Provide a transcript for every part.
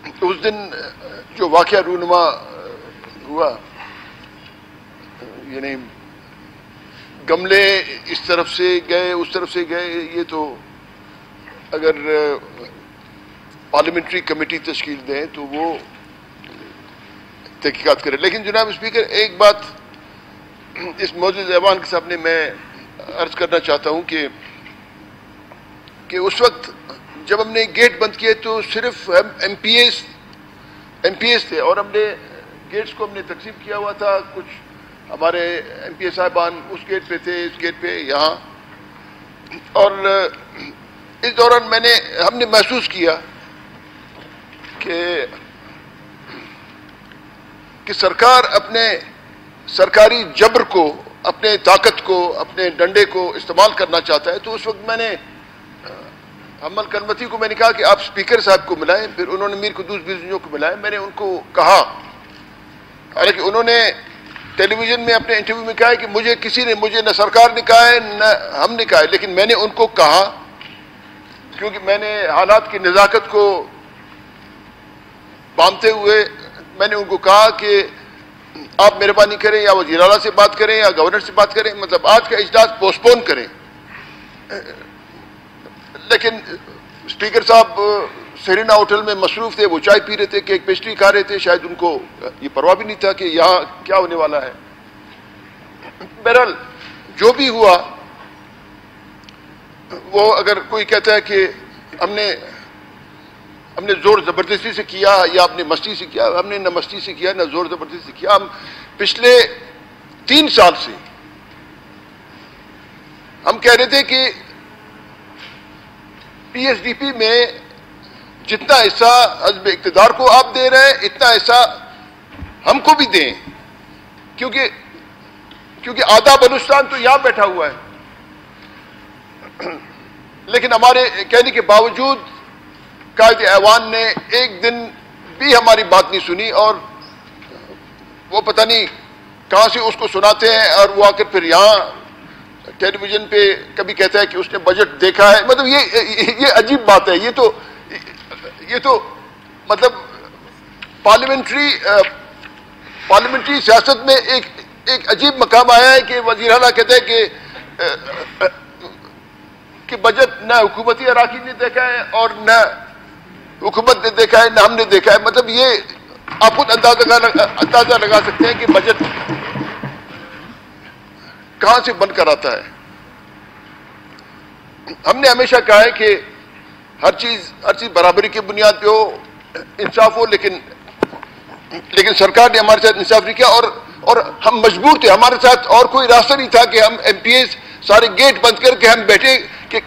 اس دن جو واقعہ رونما ہوا، یعنی گملے اس طرف سے گئے اس طرف سے گئے، یہ تو اگر پارلیمنٹری کمیٹی تشکیل دیں تو وہ تحقیقات کرے. لیکن جناب اسپیکر، ایک بات اس معزز ایوان کے سامنے میں عرض کرنا چاہتا ہوں کہ اس وقت جب ہم نے گیٹ بند کیے تو صرف ہم ایم پی ایس تھے، اور ہم نے گیٹس کو ہم نے تقسیم کیا ہوا تھا. کچھ ہمارے ایم پی اے صاحبان اس گیٹ پہ تھے، اس گیٹ پہ یہاں. اور اس دوران ہم نے محسوس کیا کہ سرکار اپنے سرکاری جبر کو، اپنے طاقت کو، اپنے ڈنڈے کو استعمال کرنا چاہتا ہے. تو اس وقت میں نے حمل کنوتی کو میں نے کہا کہ آپ اسپیکر صاحب کو ملائیں. پھر انہوں نے میر قدوس بیزنیوں کو ملائیں. میں نے ان کو کہا، حالانکہ انہوں نے ٹیلی ویژن میں اپنے انٹرویو میں کہا ہے کہ مجھے نہ سرکار نے کہا ہے نہ ہم نے کہا ہے، لیکن میں نے ان کو کہا کیونکہ میں نے حالات کی نزاکت کو باندھتے ہوئے میں نے ان کو کہا کہ آپ مہربانی کریں، یا وزیر اعلیٰ سے بات کریں یا گورنر سے بات کریں، مطلب آج کا اجلاس پوسٹ پون کریں. لیکن اسپیکر صاحب سیرینا ہوٹل میں مصروف تھے، وہ چائے پی رہے تھے، کیک پیسٹری کھا رہے تھے. شاید ان کو یہ پرواہ بھی نہیں تھا کہ یہاں کیا ہونے والا ہے. بہرحال جو بھی ہوا، وہ اگر کوئی کہتا ہے کہ ہم نے زور زبردستی سے کیا یا اپنے مستی سے کیا، ہم نے نہ مستی سے کیا نہ زور زبردستی سے کیا. ہم پچھلے 3 سال سے ہم کہہ رہے تھے کہ پی ایس ڈی پی میں جتنا حصہ حزب اقتدار کو آپ دے رہے ہیں اتنا حصہ ہم کو بھی دیں، کیونکہ آدھا بلوچستان تو یہاں بیٹھا ہوا ہے. لیکن ہمارے کہنے کے باوجود قائد ایوان نے ایک دن بھی ہماری بات نہیں سنی، اور وہ پتہ نہیں کہاں سے اس کو سناتے ہیں، اور وہ آ کر پھر یہاں ٹیلی ویژن پہ کبھی کہتا ہے کہ اس نے بجٹ دیکھا ہے. مطلب یہ عجیب بات ہے. یہ تو مطلب پارلیمنٹری سیاست میں ایک عجیب مقام آیا ہے کہ وزیر اعلیٰ کہتے ہیں کہ بجٹ نہ حکومتی اراکین نے دیکھا ہے اور نہ حکومت نے دیکھا ہے نہ ہم نے دیکھا ہے. مطلب یہ آپ خود اندازہ لگا سکتے ہیں کہ بجٹ کہاں سے بن کر آتا ہے. ہم نے ہمیشہ کہا ہے کہ ہر چیز برابری کی بنیاد پہ ہو، انصاف ہو، لیکن سرکار نے ہمارے ساتھ انصاف نہیں کیا، اور ہم مجبور تھے. ہمارے ساتھ اور کوئی راستہ نہیں تھا کہ ہم ایم پی ایس سارے گیٹ بند کر کے ہم بیٹھے کہ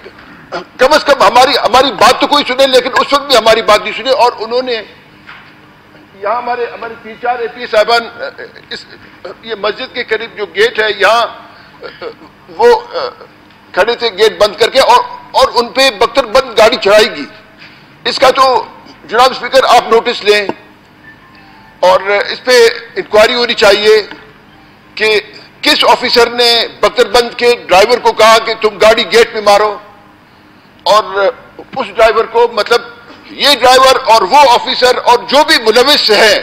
کم از کم ہماری بات تو کوئی سنے. لیکن اس وقت بھی ہماری بات نہیں سنی، اور انہوں نے یہاں ہمارے 3-4 اے پی صاحبان یہ مسجد کے قریب جو گیٹ ہے یہاں وہ کھڑے تھے گیٹ بند کر کے، اور ان پہ بختر بند گاڑی چڑھائی گی. اس کا تو جناب اسپیکر آپ نوٹس لیں، اور اس پہ انکوائری ہونی چاہیے کہ کس آفیسر نے بختر بند کے ڈرائیور کو کہا کہ تم گاڑی گیٹ پہ مارو، اور اس ڈرائیور کو، مطلب یہ ڈرائیور اور وہ آفیسر اور جو بھی ملوث ہے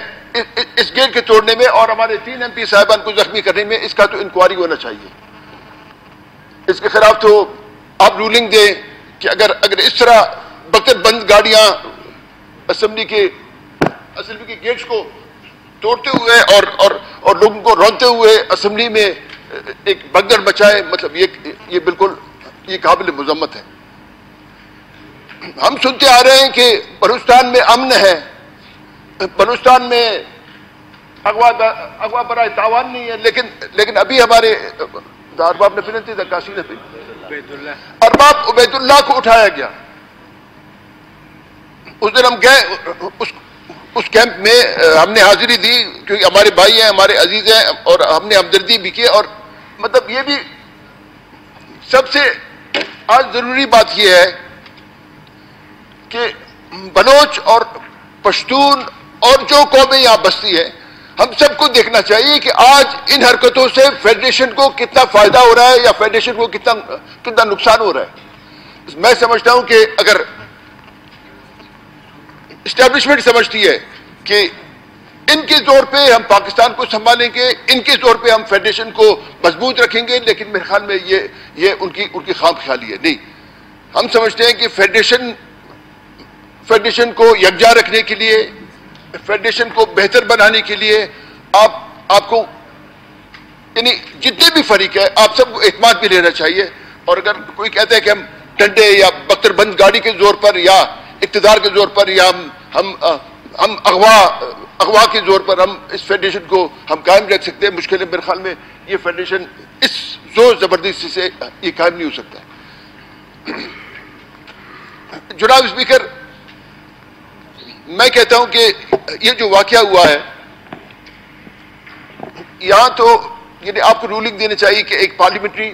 اس گیٹ کے توڑنے میں اور ہمارے 3 ایم پی صاحبان کو زخمی کرنے میں، اس کا تو انکوائری ہونا چاہیے. اس کے خلاف تو آپ رولنگ دیں کہ اگر اس طرح بختر بند گاڑیاں اسمبلی کے گیٹس کو توڑتے ہوئے اور لوگوں کو رونتے ہوئے اسمبلی میں ایک بھگدڑ مچائے، مطلب یہ بالکل یہ قابل مذمت ہے. ہم سنتے آ رہے ہیں کہ بلوچستان میں امن ہے، بلوچستان میں اغوا برائے تاوان نہیں ہے، لیکن ابھی ہمارے ارباب ارباب عبید اللہ کو اٹھایا گیا. اس دن ہم گئے اس کیمپ میں، ہم نے حاضری دی کیونکہ ہمارے بھائی ہیں، ہمارے عزیز ہیں، اور ہم نے ہمدردی بھی کی. اور مطلب یہ بھی سب سے آج ضروری بات یہ ہے کہ بلوچ اور پشتون اور جو قومیں یہاں بستی ہے، ہم سب کو دیکھنا چاہیے کہ آج ان حرکتوں سے فیڈریشن کو کتنا فائدہ ہو رہا ہے یا فیڈریشن کو کتنا نقصان ہو رہا ہے. میں سمجھتا ہوں کہ اسٹیبلشمنٹ سمجھتی ہے کہ ان کے زور پہ ہم پاکستان کو سنبھالیں گے، ان کے زور پہ ہم فیڈریشن کو مضبوط رکھیں گے، لیکن میرے خیال میں یہ ان کی خام خیالی ہے. نہیں، ہم سمجھتے ہیں کہ فیڈریشن کو یکجا رکھنے کے لیے، فیڈریشن کو بہتر بنانے کے لیے آپ کو یعنی جتنے بھی فریق ہیں آپ سب کو اعتماد بھی لینا چاہیے. اور اگر کوئی کہتا ہے کہ ہم ڈنڈے یا بختر بند گاڑی کے زور پر یا اقتدار کے زور پر یا ہم اغوا کے زور پر ہم اس فیڈریشن کو ہم قائم رکھ سکتے ہیں، مشکل ہے. میرے خیال میں یہ فیڈریشن اس زور زبردستی سے یہ قائم نہیں ہو سکتا. جناب اسپیکر، میں کہتا ہوں کہ یہ جو واقعہ ہوا ہے یہاں تو یعنی آپ کو رولنگ دینا چاہیے کہ ایک پارلیمنٹری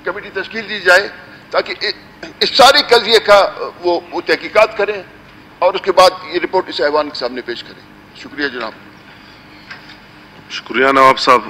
کمیٹی تشکیل دی جائے تاکہ اس سارے قضیے کا وہ تحقیقات کریں اور اس کے بعد یہ رپورٹ اس ایوان کے سامنے پیش کریں. شکریہ جناب. شکریہ نواب صاحب.